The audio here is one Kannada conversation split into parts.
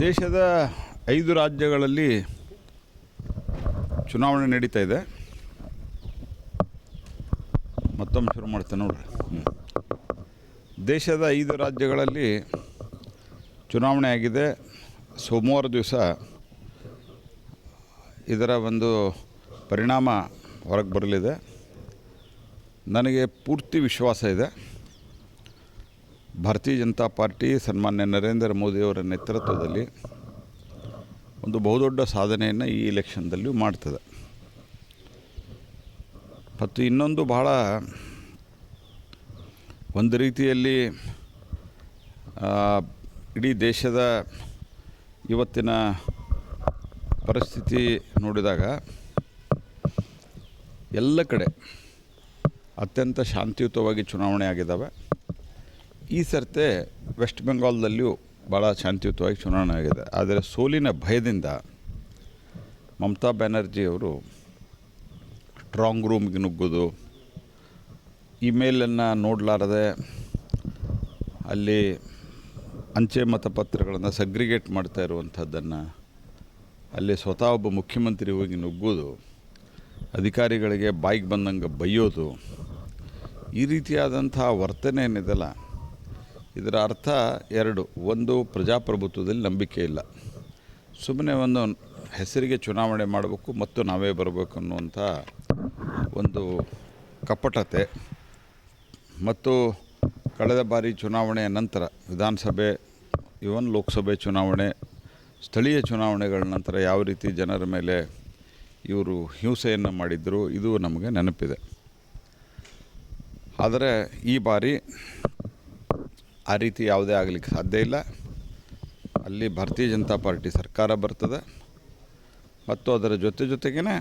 ದೇಶದ 5 ರಾಜ್ಯಗಳಲ್ಲಿ ಚುನಾವಣೆ ನಡೀತಾ ಇದೆ. ಮತ್ತೊಮ್ಮೆ ಶುರು ಮಾಡ್ತೇನೆ ನೋಡ್ರಿ. ದೇಶದ 5 ರಾಜ್ಯಗಳಲ್ಲಿ ಚುನಾವಣೆ ಆಗಿದೆ. ಸೋಮವಾರ ದಿವಸ ಇದರ ಒಂದು ಪರಿಣಾಮ ಹೊರಗೆ ಬರಲಿದೆ. ನನಗೆ ಪೂರ್ತಿ ವಿಶ್ವಾಸ ಇದೆ, ಭಾರತೀಯ ಜನತಾ ಪಾರ್ಟಿ ಸನ್ಮಾನ್ಯ ನರೇಂದ್ರ ಮೋದಿಯವರ ನೇತೃತ್ವದಲ್ಲಿ ಒಂದು ಬಹುದೊಡ್ಡ ಸಾಧನೆಯನ್ನು ಈ ಎಲೆಕ್ಷನ್ದಲ್ಲಿ ಮಾಡ್ತದೆ. ಮತ್ತು ಇನ್ನೊಂದು ಬಹಳ ಒಂದು ರೀತಿಯಲ್ಲಿ ಇಡೀ ದೇಶದ ಇವತ್ತಿನ ಪರಿಸ್ಥಿತಿ ನೋಡಿದಾಗ ಎಲ್ಲ ಕಡೆ ಅತ್ಯಂತ ಶಾಂತಿಯುತವಾಗಿ ಚುನಾವಣೆ ಆಗಿದ್ದಾವೆ. ಈ ಸರ್ತೆ ವೆಸ್ಟ್ ಬೆಂಗಾಲ್ದಲ್ಲಿಯೂ ಭಾಳ ಶಾಂತಿಯುತವಾಗಿ ಚುನಾವಣೆ ಆಗಿದೆ. ಆದರೆ ಸೋಲಿನ ಭಯದಿಂದ ಮಮತಾ ಬ್ಯಾನರ್ಜಿಯವರು ಸ್ಟ್ರಾಂಗ್ ರೂಮ್ಗೆ ನುಗ್ಗೋದು, ಇಮೇಲನ್ನು ನೋಡಲಾರದೆ ಅಲ್ಲಿ ಅಂಚೆ ಮತಪತ್ರಗಳನ್ನು ಸಗ್ರಿಗೇಟ್ ಮಾಡ್ತಾ ಇರುವಂಥದ್ದನ್ನು, ಅಲ್ಲಿ ಸ್ವತಃ ಒಬ್ಬ ಮುಖ್ಯಮಂತ್ರಿ ಹೋಗಿ ನುಗ್ಗೋದು, ಅಧಿಕಾರಿಗಳಿಗೆ ಬಾಯಿಗೆ ಬಂದಂಗೆ ಬೈಯೋದು, ಈ ರೀತಿಯಾದಂಥ ವರ್ತನೆ ಏನಿದೆಲ್ಲ, ಇದರ ಅರ್ಥ ಎರಡು. ಒಂದು, ಪ್ರಜಾಪ್ರಭುತ್ವದಲ್ಲಿ ನಂಬಿಕೆ ಇಲ್ಲ. ಸುಮ್ಮನೆ ಒಂದು ಹೆಸರಿಗೆ ಚುನಾವಣೆ ಮಾಡಬೇಕು ಮತ್ತು ನಾವೇ ಬರಬೇಕು ಅನ್ನುವಂಥ ಒಂದು ಕಪಟತೆ. ಮತ್ತು ಕಳೆದ ಬಾರಿ ಚುನಾವಣೆಯ ನಂತರ ವಿಧಾನಸಭೆ, ಇವನ್ ಲೋಕಸಭೆ ಚುನಾವಣೆ, ಸ್ಥಳೀಯ ಚುನಾವಣೆಗಳ ನಂತರ ಯಾವ ರೀತಿ ಜನರ ಮೇಲೆ ಇವರು ಹಿಂಸೆಯನ್ನು ಮಾಡಿದ್ರು, ಇದು ನಮಗೆ ನೆನಪಿದೆ. ಆದರೆ ಈ ಬಾರಿ ಆ ರೀತಿ ಯಾವುದೇ ಆಗಲಿಕ್ಕೆ ಸಾಧ್ಯ ಇಲ್ಲ. ಅಲ್ಲಿ ಭಾರತೀಯ ಜನತಾ ಪಾರ್ಟಿ ಸರ್ಕಾರ ಬರ್ತದೆ ಮತ್ತು ಅದರ ಜೊತೆಗೇ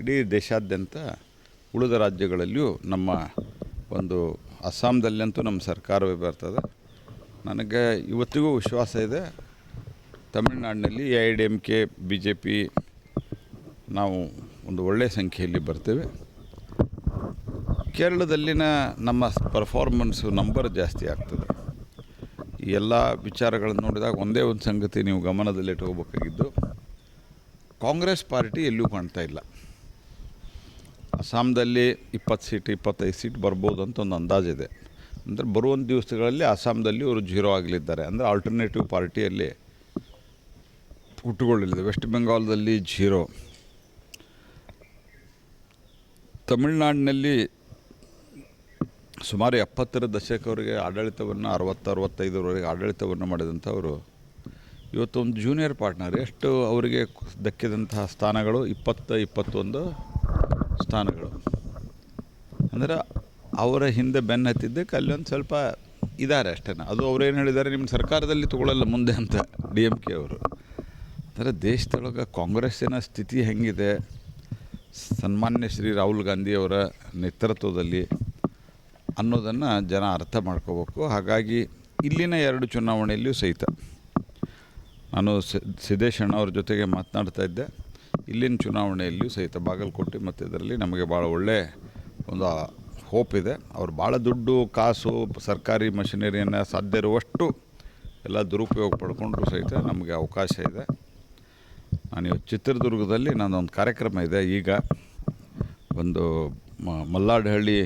ಇಡೀ ದೇಶಾದ್ಯಂತ ಉಳಿದ ರಾಜ್ಯಗಳಲ್ಲಿಯೂ ನಮ್ಮ ಒಂದು ಅಸ್ಸಾಂದಲ್ಲಂತೂ ನಮ್ಮ ಸರ್ಕಾರವೇ ಬರ್ತದೆ. ನನಗೆ ಇವತ್ತಿಗೂ ವಿಶ್ವಾಸ ಇದೆ, ತಮಿಳುನಾಡಿನಲ್ಲಿ AIADMK BJP ನಾವು ಒಂದು ಒಳ್ಳೆಯ ಸಂಖ್ಯೆಯಲ್ಲಿ ಬರ್ತೇವೆ. ಕೇರಳದಲ್ಲಿನ ನಮ್ಮ ಪರ್ಫಾರ್ಮೆನ್ಸು ನಂಬರ್ ಜಾಸ್ತಿ ಆಗ್ತದೆ. ಈ ಎಲ್ಲ ವಿಚಾರಗಳನ್ನು ನೋಡಿದಾಗ ಒಂದೇ ಒಂದು ಸಂಗತಿ ನೀವು ಗಮನದಲ್ಲಿಟ್ಕೋಬೇಕಾಗಿದ್ದು, ಕಾಂಗ್ರೆಸ್ ಪಾರ್ಟಿ ಎಲ್ಲೂ ಕಾಣ್ತಾ ಇಲ್ಲ. ಅಸ್ಸಾಂದಲ್ಲಿ 20 ಸೀಟ್ 25 ಸೀಟ್ ಬರ್ಬೋದು ಅಂತ ಒಂದು ಅಂದಾಜಿದೆ. ಅಂದರೆ ಬರುವಂಥ ದಿವಸಗಳಲ್ಲಿ ಅಸ್ಸಾಂದಲ್ಲಿ ಅವರು 0 ಆಗಲಿದ್ದಾರೆ. ಅಂದರೆ ಆಲ್ಟರ್ನೇಟಿವ್ ಪಾರ್ಟಿಯಲ್ಲಿ ಹುಟ್ಟುಕೊಳ್ಳಲಿದೆ. ವೆಸ್ಟ್ ಬೆಂಗಾಲ್ದಲ್ಲಿ 0. ತಮಿಳುನಾಡಿನಲ್ಲಿ ಸುಮಾರು 70ರ ದಶಕವರೆಗೆ ಆಡಳಿತವನ್ನು, 60-65ರವರೆಗೆ ಆಡಳಿತವನ್ನು ಮಾಡಿದಂಥವರು ಇವತ್ತು ಒಂದು ಜೂನಿಯರ್ ಪಾರ್ಟ್ನರ್. ಎಷ್ಟು ಅವರಿಗೆ ದಕ್ಕಿದಂತಹ ಸ್ಥಾನಗಳು? 20-21 ಸ್ಥಾನಗಳು. ಅಂದರೆ ಅವರ ಹಿಂದೆ ಬೆನ್ನು ಹತ್ತಿದ್ದಕ್ಕೆ ಅಲ್ಲೊಂದು ಸ್ವಲ್ಪ ಇದ್ದಾರೆ ಅಷ್ಟೇ. ಅದು ಅವರೇನು ಹೇಳಿದ್ದಾರೆ, ನಿಮ್ಮ ಸರ್ಕಾರದಲ್ಲಿ ತಗೊಳ್ಳಲ್ಲ ಮುಂದೆ ಅಂತ DMK ಅವರು. ಅಂದರೆ ದೇಶದೊಳಗೆ ಕಾಂಗ್ರೆಸ್ಸಿನ ಸ್ಥಿತಿ ಹೆಂಗಿದೆ, ಸನ್ಮಾನ್ಯ ಶ್ರೀ ರಾಹುಲ್ ಗಾಂಧಿಯವರ ನೇತೃತ್ವದಲ್ಲಿ ಅನ್ನೋದನ್ನು ಜನ ಅರ್ಥ ಮಾಡ್ಕೋಬೇಕು. ಹಾಗಾಗಿ ಇಲ್ಲಿನ 2 ಚುನಾವಣೆಯಲ್ಲಿಯೂ ಸಹಿತ ನಾನು ಸಿದ್ದೇಶಣ್ಣ ಅವ್ರ ಜೊತೆಗೆ ಮಾತನಾಡ್ತಾ ಇದ್ದೆ. ಇಲ್ಲಿನ ಚುನಾವಣೆಯಲ್ಲಿಯೂ ಸಹಿತ ಬಾಗಲಕೋಟೆ ಮತ್ತು ಇದರಲ್ಲಿ ನಮಗೆ ಭಾಳ ಒಳ್ಳೆಯ ಒಂದು ಹೋಪ್ ಇದೆ. ಅವ್ರು ಭಾಳ ದುಡ್ಡು, ಕಾಸು, ಸರ್ಕಾರಿ ಮಷಿನರಿಯನ್ನು ಸಾಧ್ಯ ಇರುವಷ್ಟು ಎಲ್ಲ ದುರುಪಯೋಗ ಪಡ್ಕೊಂಡ್ರೂ ಸಹಿತ ನಮಗೆ ಅವಕಾಶ ಇದೆ. ನಾನು ಚಿತ್ರದುರ್ಗದಲ್ಲಿ ನನ್ನೊಂದು ಕಾರ್ಯಕ್ರಮ ಇದೆ. ಈಗ ಒಂದು ಮಲ್ಲಾಡಹಳ್ಳಿ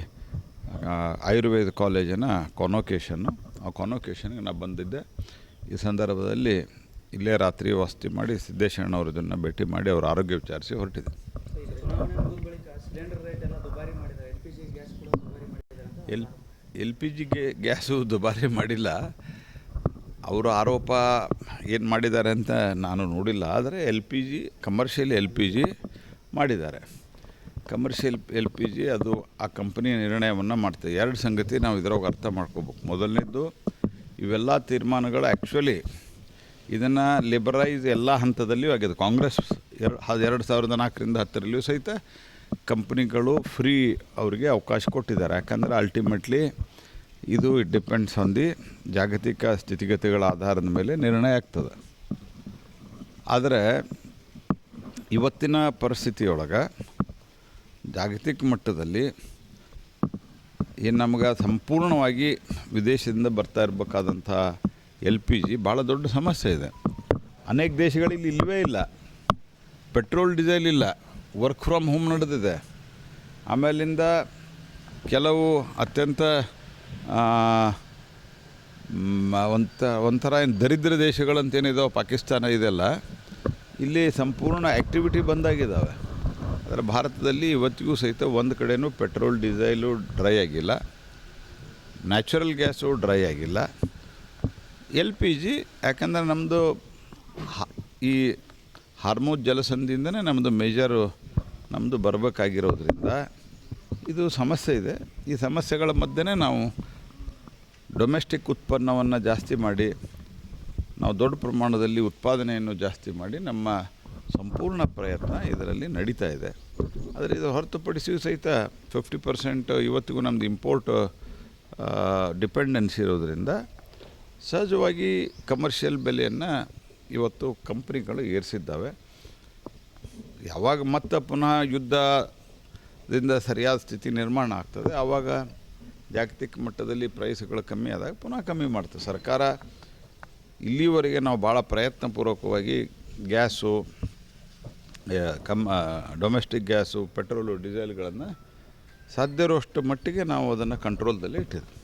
ಆಯುರ್ವೇದ ಕಾಲೇಜಿನ ಕಾನ್ವೊಕೇಷನ್ನು, ಆ ಕಾನ್ವೊಕೇಷನ್ಗೆ ನಾನು ಬಂದಿದ್ದೆ. ಈ ಸಂದರ್ಭದಲ್ಲಿ ಇಲ್ಲೇ ರಾತ್ರಿ ವಸತಿ ಮಾಡಿ ಸಿದ್ದೇಶಣ್ಣವ್ರದನ್ನು ಭೇಟಿ ಮಾಡಿ ಅವರ ಆರೋಗ್ಯ ವಿಚಾರಿಸಿ ಹೊರಟಿದೆ. LPG ಗ್ಯಾಸು ದುಬಾರಿ ಮಾಡಿಲ್ಲ. ಅವರು ಆರೋಪ ಏನು ಮಾಡಿದ್ದಾರೆ ಅಂತ ನಾನು ನೋಡಿಲ್ಲ. ಆದರೆ ಕಮರ್ಷಿಯಲ್ LPG ಮಾಡಿದ್ದಾರೆ. ಕಮರ್ಷಿಯಲ್ LPG ಅದು ಆ ಕಂಪನಿ ನಿರ್ಣಯವನ್ನು ಮಾಡ್ತದೆ. 2 ಸಂಗತಿ ನಾವು ಇದರೊಳಗೆ ಅರ್ಥ ಮಾಡ್ಕೋಬೇಕು. ಮೊದಲನೇದು, ಇವೆಲ್ಲ ತೀರ್ಮಾನಗಳು ಆ್ಯಕ್ಚುಲಿ ಇದನ್ನು ಲಿಬರೈಸ್ ಎಲ್ಲ ಹಂತದಲ್ಲಿಯೂ ಆಗಿದೆ. ಕಾಂಗ್ರೆಸ್ 2004ರಿಂದ 10ರಲ್ಲಿಯೂ ಸಹಿತ ಕಂಪ್ನಿಗಳು ಫ್ರೀ ಅವರಿಗೆ ಅವಕಾಶ ಕೊಟ್ಟಿದ್ದಾರೆ. ಯಾಕಂದರೆ ಅಲ್ಟಿಮೇಟ್ಲಿ ಇದು ಇಟ್ ಡಿಪೆಂಡ್ಸ್ ಆನ್ ದಿ ಜಾಗತಿಕ ಸ್ಥಿತಿಗತಿಗಳ ಆಧಾರದ ಮೇಲೆ ನಿರ್ಣಯ ಆಗ್ತದೆ. ಆದರೆ ಇವತ್ತಿನ ಪರಿಸ್ಥಿತಿಯೊಳಗೆ ಜಾಗತಿಕ ಮಟ್ಟದಲ್ಲಿ ಏನು ನಮಗೆ ಸಂಪೂರ್ಣವಾಗಿ ವಿದೇಶದಿಂದ ಬರ್ತಾ ಇರಬೇಕಾದಂಥ LPG ಭಾಳ ದೊಡ್ಡ ಸಮಸ್ಯೆ ಇದೆ. ಅನೇಕ ದೇಶಗಳಲ್ಲಿ ಇಲ್ಲವೇ ಇಲ್ಲ, ಪೆಟ್ರೋಲ್ ಡೀಸೆಲ್ ಇಲ್ಲ, ವರ್ಕ್ ಫ್ರಮ್ ಹೋಮ್ ನಡೆದಿದೆ. ಆಮೇಲಿಂದ ಕೆಲವು ಅತ್ಯಂತ ಒಂಥರ ಏನು ದರಿದ್ರ ದೇಶಗಳಂತೇನಿದಾವೆ, ಪಾಕಿಸ್ತಾನ ಇದೆಲ್ಲ, ಇಲ್ಲಿ ಸಂಪೂರ್ಣ ಆ್ಯಕ್ಟಿವಿಟಿ ಬಂದಾಗಿದ್ದಾವೆ. ಆದರೆ ಭಾರತದಲ್ಲಿ ಇವತ್ತಿಗೂ ಸಹಿತ ಒಂದು ಕಡೆಯೂ ಪೆಟ್ರೋಲ್ ಡೀಸೆಲು ಡ್ರೈ ಆಗಿಲ್ಲ, ನ್ಯಾಚುರಲ್ ಗ್ಯಾಸು ಡ್ರೈ ಆಗಿಲ್ಲ. LPG ಯಾಕಂದರೆ ನಮ್ಮದು ಈ ಹಾರ್ಮೋಜ್ ಜಲಸಂಧಿಯಿಂದನೇ ನಮ್ಮದು ಮೇಜರು ನಮ್ಮದು ಬರಬೇಕಾಗಿರೋದ್ರಿಂದ ಇದು ಸಮಸ್ಯೆ ಇದೆ. ಈ ಸಮಸ್ಯೆಗಳ ಮಧ್ಯೆ ನಾವು ಡೊಮೆಸ್ಟಿಕ್ ಉತ್ಪನ್ನವನ್ನು ಜಾಸ್ತಿ ಮಾಡಿ, ನಾವು ದೊಡ್ಡ ಪ್ರಮಾಣದಲ್ಲಿ ಉತ್ಪಾದನೆಯನ್ನು ಜಾಸ್ತಿ ಮಾಡಿ, ನಮ್ಮ ಸಂಪೂರ್ಣ ಪ್ರಯತ್ನ ಇದರಲ್ಲಿ ನಡೀತಾ ಇದೆ. ಆದರೆ ಇದು ಹೊರತುಪಡಿಸಿಯೂ ಸಹಿತ 50% ಇವತ್ತಿಗೂ ನಮ್ಮದು ಇಂಪೋರ್ಟ್ ಡಿಪೆಂಡೆನ್ಸಿ ಇರೋದರಿಂದ ಸಹಜವಾಗಿ ಕಮರ್ಷಿಯಲ್ ಬೆಲೆಯನ್ನು ಇವತ್ತು ಕಂಪ್ನಿಗಳು ಏರಿಸಿದ್ದಾವೆ. ಯಾವಾಗ ಮತ್ತೆ ಪುನಃ ಯುದ್ಧದಿಂದ ಸರಿಯಾದ ಸ್ಥಿತಿ ನಿರ್ಮಾಣ ಆಗ್ತದೆ, ಆವಾಗ ಜಾಗತಿಕ ಮಟ್ಟದಲ್ಲಿ ಪ್ರೈಸ್ಗಳು ಕಮ್ಮಿ ಆದಾಗ ಪುನಃ ಕಮ್ಮಿ ಮಾಡ್ತದೆ ಸರ್ಕಾರ. ಇಲ್ಲಿವರೆಗೆ ನಾವು ಭಾಳ ಪ್ರಯತ್ನಪೂರ್ವಕವಾಗಿ ಗ್ಯಾಸು, ಡೊಮೆಸ್ಟಿಕ್ ಗ್ಯಾಸು, ಪೆಟ್ರೋಲು, ಡೀಸೆಲ್ಗಳನ್ನು ಸಾಧ್ಯ ಇರುವಷ್ಟು ಮಟ್ಟಿಗೆ ನಾವು ಅದನ್ನು ಕಂಟ್ರೋಲ್ದಲ್ಲಿ ಇಟ್ಟಿದ್ವಿ.